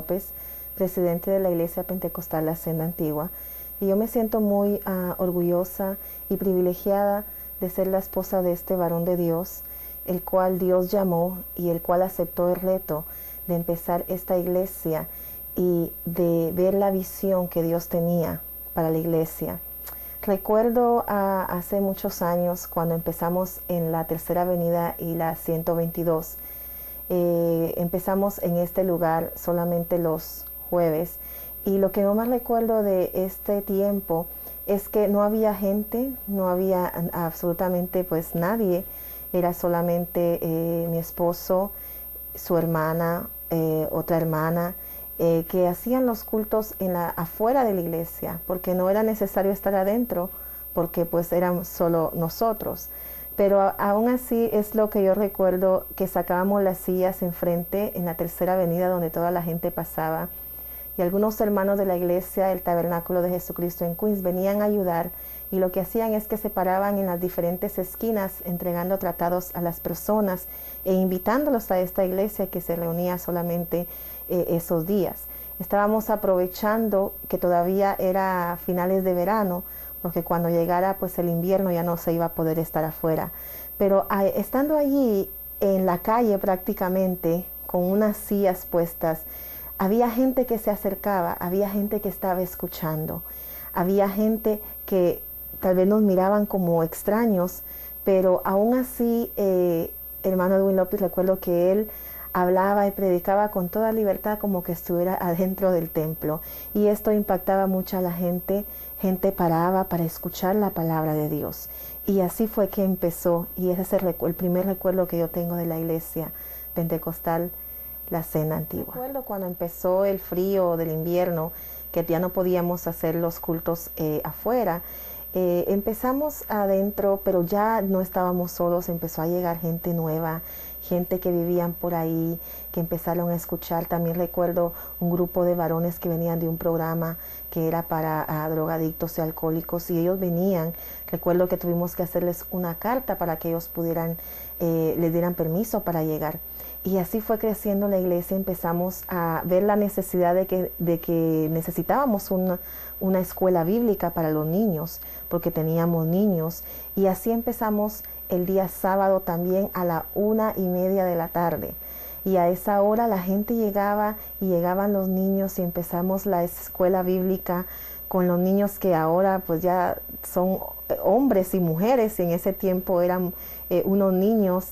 López, presidente de la Iglesia Pentecostal La Senda Antigua, y yo me siento muy orgullosa y privilegiada de ser la esposa de este varón de Dios, el cual Dios llamó y el cual aceptó el reto de empezar esta iglesia y de ver la visión que Dios tenía para la iglesia. Recuerdo hace muchos años cuando empezamos en la Tercera Avenida y la 122. Empezamos en este lugar solamente los jueves, y lo que no más recuerdo de este tiempo es que no había gente, no había absolutamente pues nadie, era solamente mi esposo, su hermana, otra hermana, que hacían los cultos afuera de la iglesia, porque no era necesario estar adentro, porque pues éramos solo nosotros. Pero aún así es lo que yo recuerdo, que sacábamos las sillas enfrente en la Tercera Avenida donde toda la gente pasaba, y algunos hermanos de la iglesia, el Tabernáculo de Jesucristo en Queens, venían a ayudar, y lo que hacían es que se paraban en las diferentes esquinas entregando tratados a las personas e invitándolos a esta iglesia que se reunía solamente esos días. Estábamos aprovechando que todavía era finales de verano, porque cuando llegara pues el invierno ya no se iba a poder estar afuera. Pero estando allí en la calle prácticamente, con unas sillas puestas, había gente que se acercaba, había gente que estaba escuchando, había gente que tal vez nos miraban como extraños, pero aún así, hermano Edwin López, recuerdo que él hablaba y predicaba con toda libertad como que estuviera adentro del templo, y esto impactaba mucho a la gente. Gente paraba para escuchar la palabra de Dios, y así fue que empezó, y ese es el primer recuerdo que yo tengo de la iglesia pentecostal La Senda Antigua. Recuerdo cuando empezó el frío del invierno, que ya no podíamos hacer los cultos afuera. Empezamos adentro, pero ya no estábamos solos, empezó a llegar gente nueva, gente que vivían por ahí, que empezaron a escuchar. También recuerdo un grupo de varones que venían de un programa que era para drogadictos y alcohólicos, y ellos venían. Recuerdo que tuvimos que hacerles una carta para que ellos pudieran, les dieran permiso para llegar. Y así fue creciendo la iglesia. Empezamos a ver la necesidad de que necesitábamos una escuela bíblica para los niños, porque teníamos niños, y así empezamos el día sábado también a la 1:30 de la tarde. Y a esa hora la gente llegaba, y llegaban los niños, y empezamos la escuela bíblica con los niños que ahora pues ya son hombres y mujeres, y en ese tiempo eran unos niños.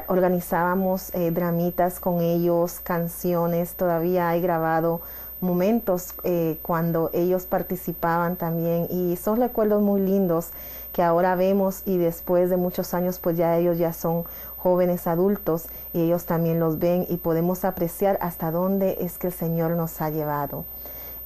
Organizábamos dramitas con ellos, canciones, todavía hay grabado momentos cuando ellos participaban también, y son recuerdos muy lindos que ahora vemos, y después de muchos años pues ya ellos ya son jóvenes adultos, y ellos también los ven, y podemos apreciar hasta dónde es que el Señor nos ha llevado.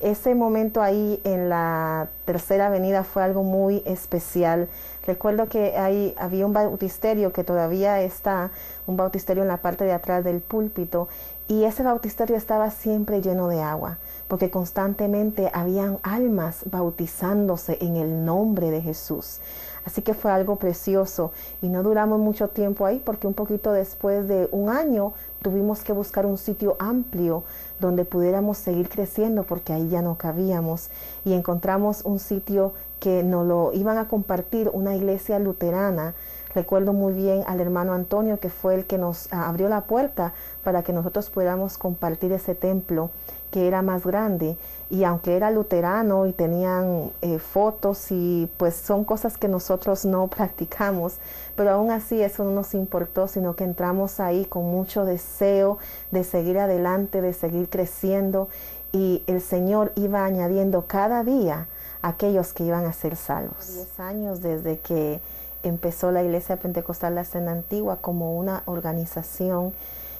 Ese momento ahí en la Tercera Avenida fue algo muy especial. Recuerdo que había un bautisterio que todavía está, un bautisterio en la parte de atrás del púlpito, y ese bautisterio estaba siempre lleno de agua, porque constantemente habían almas bautizándose en el nombre de Jesús. Así que fue algo precioso, y no duramos mucho tiempo ahí, porque un poquito después de un año tuvimos que buscar un sitio amplio donde pudiéramos seguir creciendo, porque ahí ya no cabíamos, y encontramos un sitio que nos lo iban a compartir, una iglesia luterana. Recuerdo muy bien al hermano Antonio, que fue el que nos abrió la puerta para que nosotros pudiéramos compartir ese templo, que era más grande, y aunque era luterano y tenían fotos, y pues son cosas que nosotros no practicamos, pero aún así eso no nos importó, sino que entramos ahí con mucho deseo de seguir adelante, de seguir creciendo, y el Señor iba añadiendo cada día a aquellos que iban a ser salvos. 10 años desde que empezó la Iglesia Pentecostal La Senda Antigua como una organización,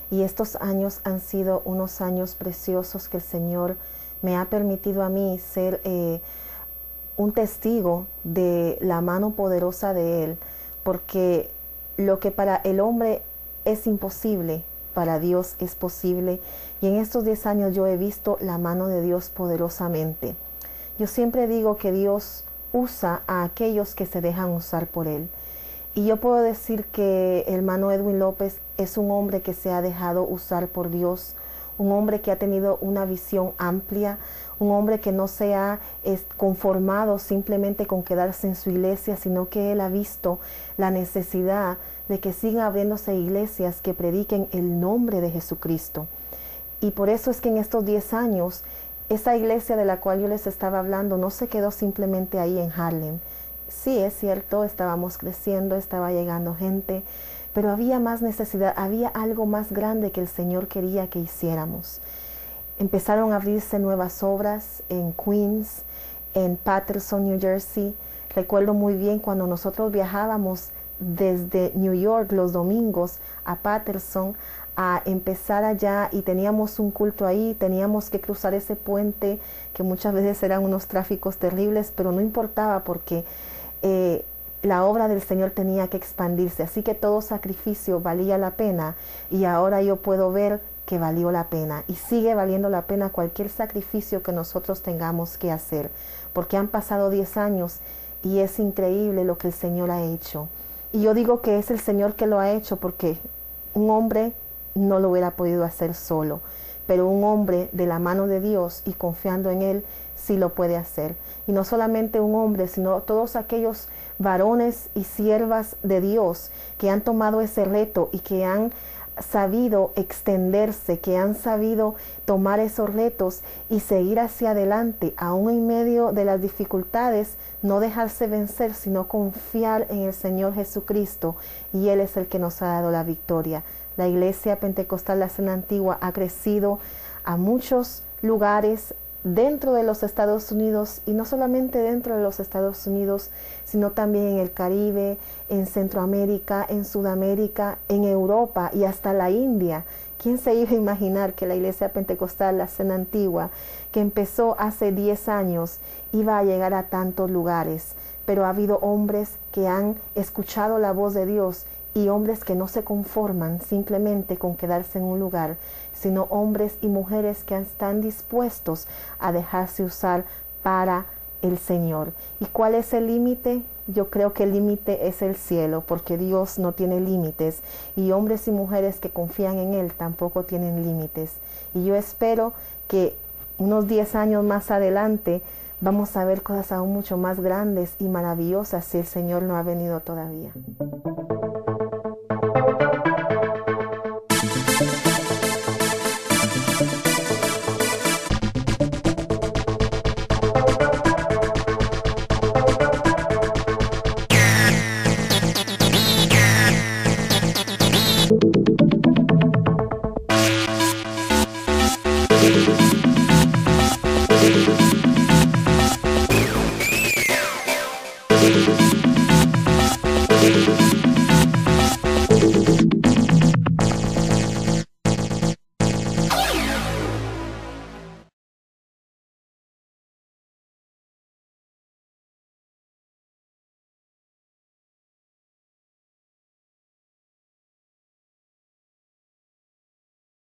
y estos años han sido unos años preciosos que el Señor me ha permitido a mí ser un testigo de la mano poderosa de Él, porque lo que para el hombre es imposible, para Dios es posible, y en estos 10 años yo he visto la mano de Dios poderosamente. Yo siempre digo que Dios usa a aquellos que se dejan usar por Él. Y yo puedo decir que el hermano Edwin López es un hombre que se ha dejado usar por Dios, un hombre que ha tenido una visión amplia, un hombre que no se ha conformado simplemente con quedarse en su iglesia, sino que él ha visto la necesidad de que sigan abriéndose iglesias que prediquen el nombre de Jesucristo. Y por eso es que en estos 10 años, esa iglesia de la cual yo les estaba hablando no se quedó simplemente ahí en Harlem. Sí, es cierto, estábamos creciendo, estaba llegando gente, pero había más necesidad, había algo más grande que el Señor quería que hiciéramos. Empezaron a abrirse nuevas obras en Queens, en Paterson, New Jersey. Recuerdo muy bien cuando nosotros viajábamos desde New York los domingos a Paterson a empezar allá, y teníamos un culto ahí, teníamos que cruzar ese puente que muchas veces eran unos tráficos terribles, pero no importaba porque la obra del Señor tenía que expandirse, así que todo sacrificio valía la pena, y ahora yo puedo ver que valió la pena y sigue valiendo la pena cualquier sacrificio que nosotros tengamos que hacer, porque han pasado 10 años y es increíble lo que el Señor ha hecho. Y yo digo que es el Señor que lo ha hecho porque un hombre no lo hubiera podido hacer solo, pero un hombre de la mano de Dios y confiando en Él sí lo puede hacer. Y no solamente un hombre, sino todos aquellos varones y siervas de Dios que han tomado ese reto y que han sabido extenderse, que han sabido tomar esos retos y seguir hacia adelante, aún en medio de las dificultades, no dejarse vencer, sino confiar en el Señor Jesucristo, y Él es el que nos ha dado la victoria. La Iglesia Pentecostal La Cena Antigua ha crecido a muchos lugares dentro de los Estados Unidos, y no solamente dentro de los Estados Unidos, sino también en el Caribe, en Centroamérica, en Sudamérica, en Europa y hasta la India. ¿Quién se iba a imaginar que la Iglesia Pentecostal La Cena Antigua, que empezó hace 10 años, iba a llegar a tantos lugares? Pero ha habido hombres que han escuchado la voz de Dios, y hombres que no se conforman simplemente con quedarse en un lugar, sino hombres y mujeres que están dispuestos a dejarse usar para el Señor. ¿Y cuál es el límite? Yo creo que el límite es el cielo, porque Dios no tiene límites, y hombres y mujeres que confían en Él tampoco tienen límites. Y yo espero que unos 10 años más adelante vamos a ver cosas aún mucho más grandes y maravillosas si el Señor no ha venido todavía.